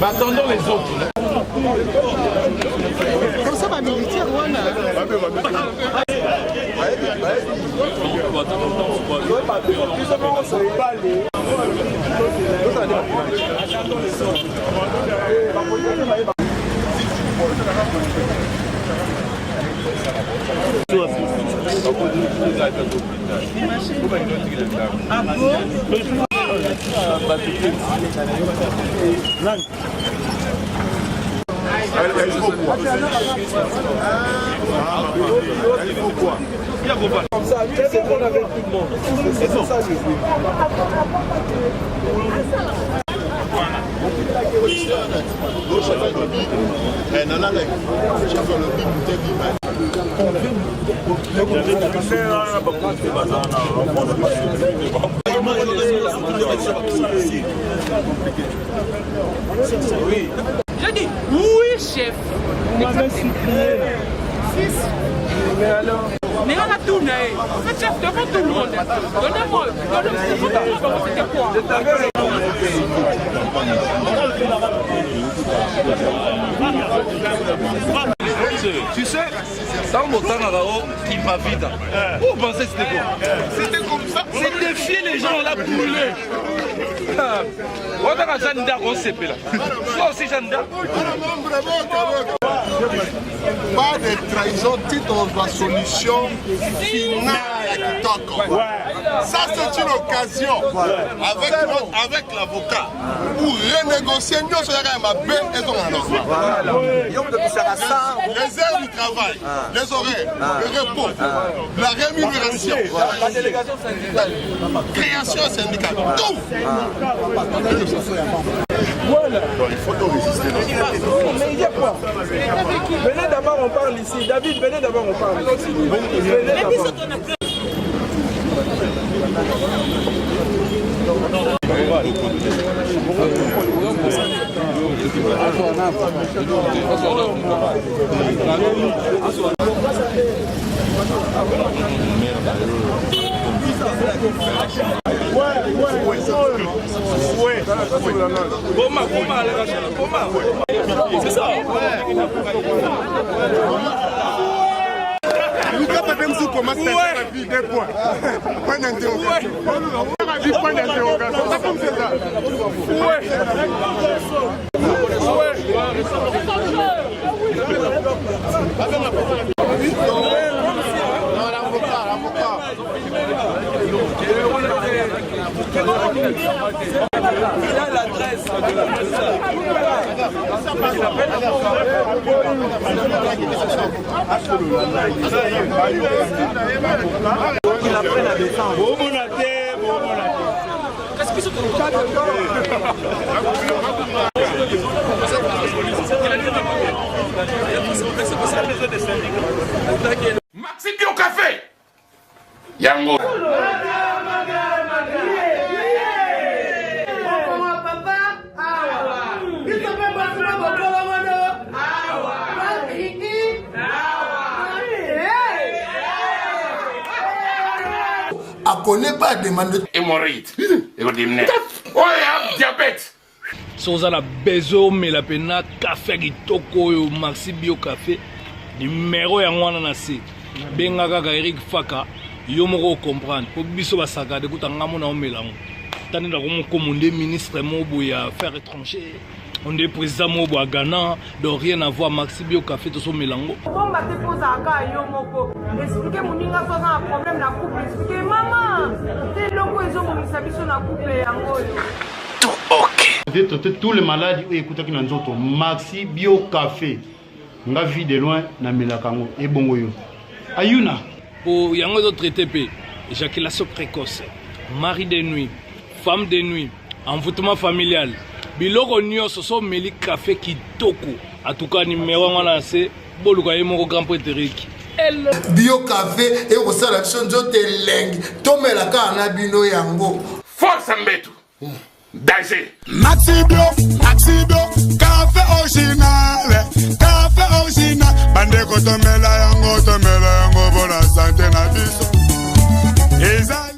Attendons les autres. Comme ça, va militaire, Comme ça, c'est bon avec tout le monde. C'est ça, je veux. Je dis oui, chef. Mais alors? Mais on a tourné. Faites chef devant tout le monde. Donnez-moi. C'était quoi? Tu sais, dans mon temps, il m'a vite. Vous pensez que c'était quoi? C'était comme ça. C'est défier les gens, on l'a brûlé. On a un Janda, on s'est là. Toi aussi, Janda. Pas de trahison, tout dans la solution finale. Ça, c'est une occasion avec l'avocat pour renégocier nous sur la bien et sur la norme. Les heures du travail, les horaires, le repos, la rémunération, La délégation syndicale. création syndicale, tout. Voilà. Donc, il faut donc résister. Mais il y a quoi? Venez d'abord, on parle ici. David, venez d'abord, on parle ici. Venez d'abord. C'est ça. Lucas Patemsou commence à faire des points. Point d'interrogation. Point d'interrogation. Ça comme c'est ça. Il a l'adresse de qu'il apprenne à descendre. Qu'est-ce qu'ils sont Maxime au café. Yango. A connaît pas demande Hémorroïde. Et vous dites, oh, il y a diabète. Soza la bezo mais la pena café kitoko yo Maxi Bio Café numéro ya ngwana na se benga kaka Eric Faka yo moko comprendre po biso basaka de kuta ngamo na omelango tani na ko commander ministre mobo ya affaires étrangères on est président mobo à Ghana donc rien à voir Maxi Bio Café to so melango bon ba te posa ka yo moko expliquer moninga so na problème na couple expliquer maman te longo ezo mo misabiso na couple yango yo. Tous les malades écoutent qui n'ont Maxi Bio Café. Nga vie de loin na melakango et bongo yo. Ayuna. Pour yango do traité pe éjaculation précoce, mari de nuit, femme de nuit, envoûtement familial. Biloko nyonso so meli café kitoko. En tout cas numéro ngana c'est boluka yemo grand prétérique. Bio Café et au sala chonjo te leng. Tomela ka na bino yango. Force Mbetu. Danger. Maxi Bio, café original, bandeko tomela yango bona santé na biso ezali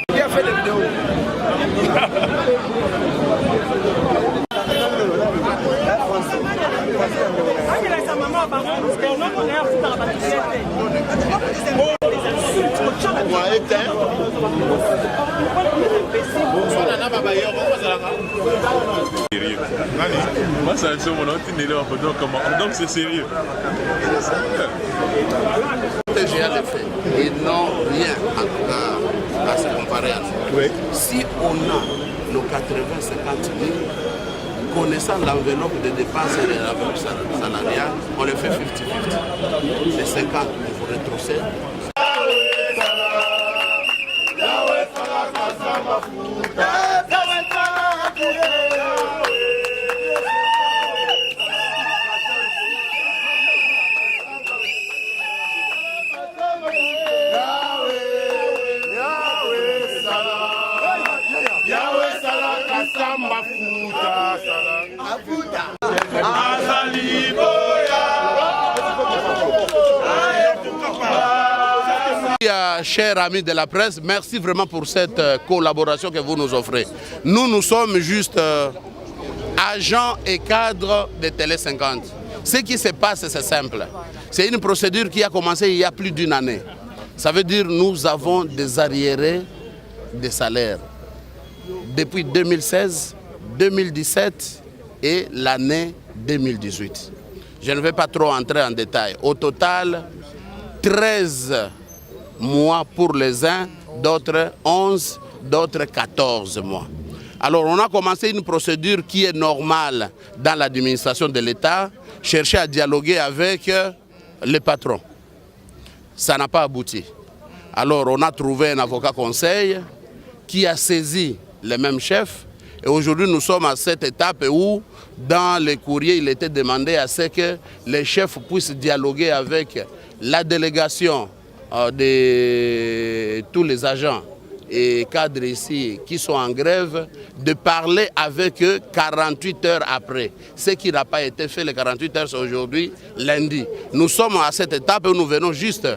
Qui a fait les vidéos? Moi, c'est un mon donc c'est sérieux. TGA le fait. Ils n'ont rien à se comparer à nous. Oui. Si on a nos 80-50 000, connaissant l'enveloppe de dépenses et de l'enveloppe salariale, on le fait 50-50. Les 50, il faut rétrocéder. Chers amis de la presse, merci vraiment pour cette collaboration que vous nous offrez. Nous sommes juste agents et cadres de Télé 50. Ce qui se passe, c'est simple. C'est une procédure qui a commencé il y a plus d'une année. Ça veut dire que nous avons des arriérés de salaires depuis 2016, 2017 et l'année 2018. Je ne vais pas trop entrer en détail. Au total, 13 mois pour les uns, d'autres 11, d'autres 14 mois. Alors on a commencé une procédure qui est normale dans l'administration de l'État, chercher à dialoguer avec les patrons. Ça n'a pas abouti. Alors on a trouvé un avocat conseil qui a saisi les mêmes chefs Et aujourd'hui, nous sommes à cette étape où, dans les courriers, il était demandé à ce que les chefs puissent dialoguer avec la délégation de tous les agents et cadres ici qui sont en grève, de parler avec eux 48 heures après. Ce qui n'a pas été fait les 48 heures, c'est aujourd'hui, lundi. Nous sommes à cette étape où nous venons juste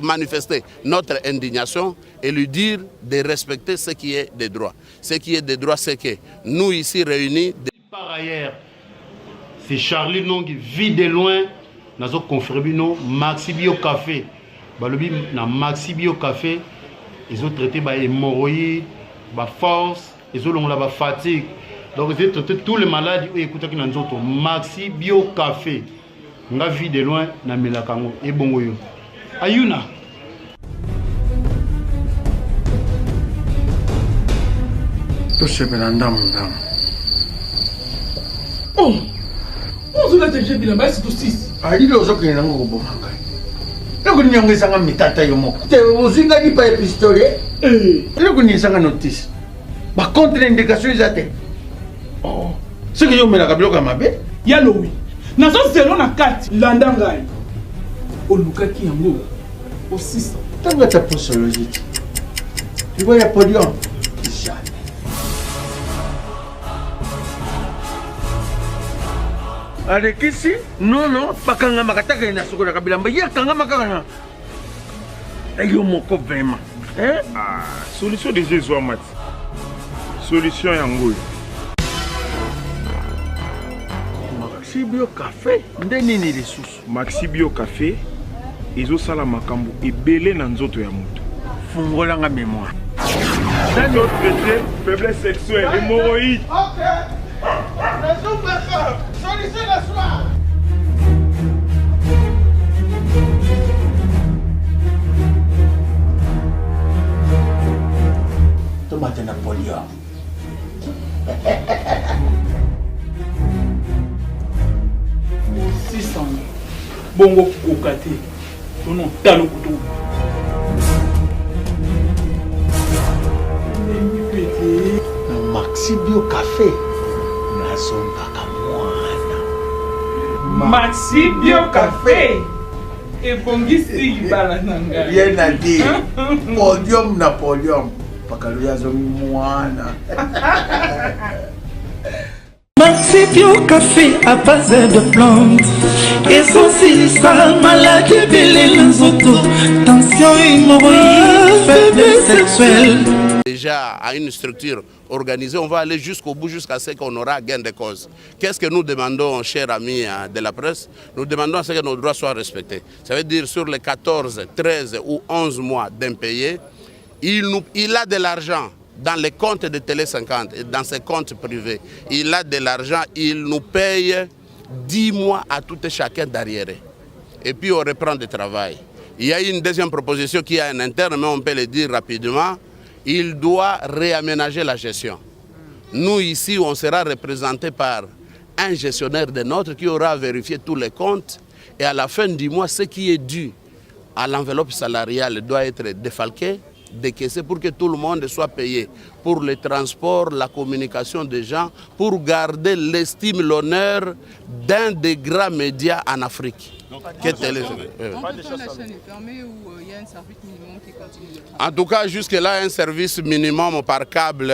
manifester notre indignation et lui dire de respecter ce qui est des droits. Ce qui est des droits, c'est que nous ici réunis... Par ailleurs, c'est Charlie Long qui vit de loin, nous avons confirmé Maxi Bio Café. Balobi na Maxi Bio Café, ils ont traité l'hémorroïde, la force, ils ont la fatigue. Donc ils ont traité tous les malades qui écoutent dans notre Maxi Bio Café. Nous avons vu de loin na Melakango et Bongoyo. Ayuna. Tout ce Belanda Mdam. Oh, on a déjà vu la base de 6. Ali lo zoki na ngo bomanga. Loko nyongeza mitata yomoko. Te uzinga ni pa pistolet. Loko nyongeza notice. Ba contre indication izate. Oh. Ce que yo mela kabloka mabe. Yalo oui. Nazo zelo na kati landa ngai. Olukaki yango. Au 6. Tanga ta posologie. Tu vois ya podium. Avec ici, non, pas quand on a attaqué na sokola kabila mba ya kanga makana. Ayo moko vraiment. Hein? Ah, solution des jeux soit mat. Solution yango. Maxi Bio Café, ndeni ni lisusu. Maxi Bio Café, ezo sala makambo ebele na nzoto ya moto. Fungola nga mémoire. Dans notre traité, faiblesse sexuelle, hémorroïde. OK. Solution la soir. Tomate Napoléon. Bongo kokate. Tono talo kutu. Maxi Bio Café. Maxi Bio Café. Et bongisi balananga. Bien à dire. Podium Napoléon. Pakaluya zomi mwana. Maxi Bio Café à base de plantes. Essentiel ça maladie belé les autos. Tension hémorroïde, faiblesse sexuelle. Déjà à une structure organisée, on va aller jusqu'au bout, jusqu'à ce qu'on aura gain de cause. Qu'est-ce que nous demandons, chers amis de la presse? Nous demandons à ce que nos droits soient respectés. Ça veut dire sur les 14, 13 ou 11 mois d'impayés, il a de l'argent dans les comptes de Télé 50 et dans ses comptes privés. Il a de l'argent, il nous paye 10 mois à tout et chacun d'arriéré. Et puis on reprend le travail. Il y a une deuxième proposition qui est en interne, mais on peut le dire rapidement. Il doit réaménager la gestion. Nous, ici, on sera représenté par un gestionnaire de notre qui aura vérifié tous les comptes. Et à la fin du mois, ce qui est dû à l'enveloppe salariale doit être défalqué, décaissé pour que tout le monde soit payé. Pour le transport, la communication des gens, pour garder l'estime, l'honneur d'un des grands médias en Afrique. En tout cas, jusque-là, un service minimum par câble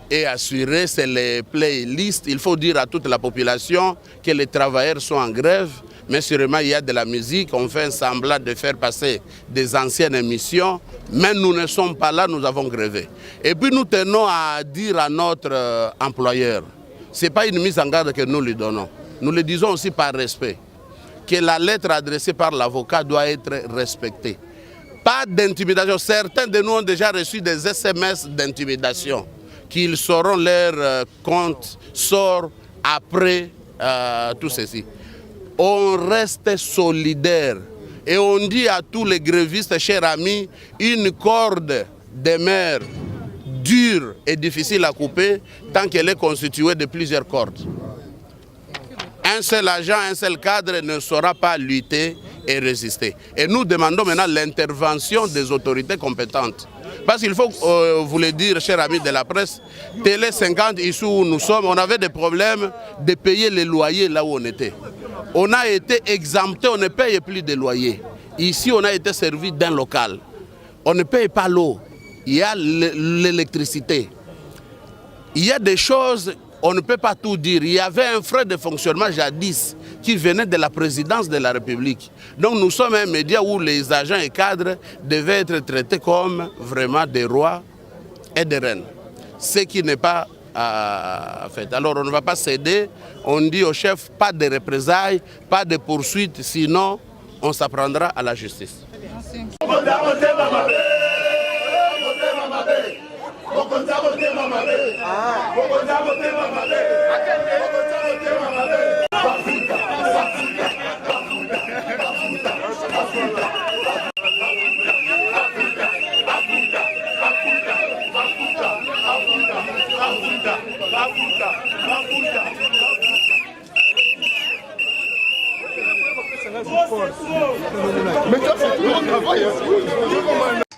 est assuré, c'est les playlists. Il faut dire à toute la population que les travailleurs sont en grève, mais sûrement il y a de la musique, on fait un semblant de faire passer des anciennes émissions, mais nous ne sommes pas là, nous avons grévé. Et puis nous tenons à dire à notre employeur, ce n'est pas une mise en garde que nous lui donnons, nous le disons aussi par respect, que la lettre adressée par l'avocat doit être respectée. Pas d'intimidation. Certains de nous ont déjà reçu des SMS d'intimidation, qu'ils sauront leur compte sort après tout ceci. On reste solidaire et on dit à tous les grévistes, chers amis, une corde demeure dure et difficile à couper tant qu'elle est constituée de plusieurs cordes. Un seul agent, un seul cadre ne saura pas lutter et résister. Et nous demandons maintenant l'intervention des autorités compétentes Parce qu'il faut vous le dire, chers amis de la presse, Télé 50, ici où nous sommes, on avait des problèmes de payer les loyers là où on était. On a été exempté, on ne paye plus de loyers. Ici, on a été servi d'un local. On ne paye pas l'eau. Il y a l'électricité. Il y a des choses, on ne peut pas tout dire. Il y avait un frais de fonctionnement jadis qui venait de la présidence de la République. Donc nous sommes un média où les agents et cadres devaient être traités comme vraiment des rois et des reines. Ce qui n'est pas fait. Alors on ne va pas céder. On dit au chef, pas de représailles, pas de poursuites, sinon on s'apprendra à la justice. Merci. Mais ça, c'est tout le travail.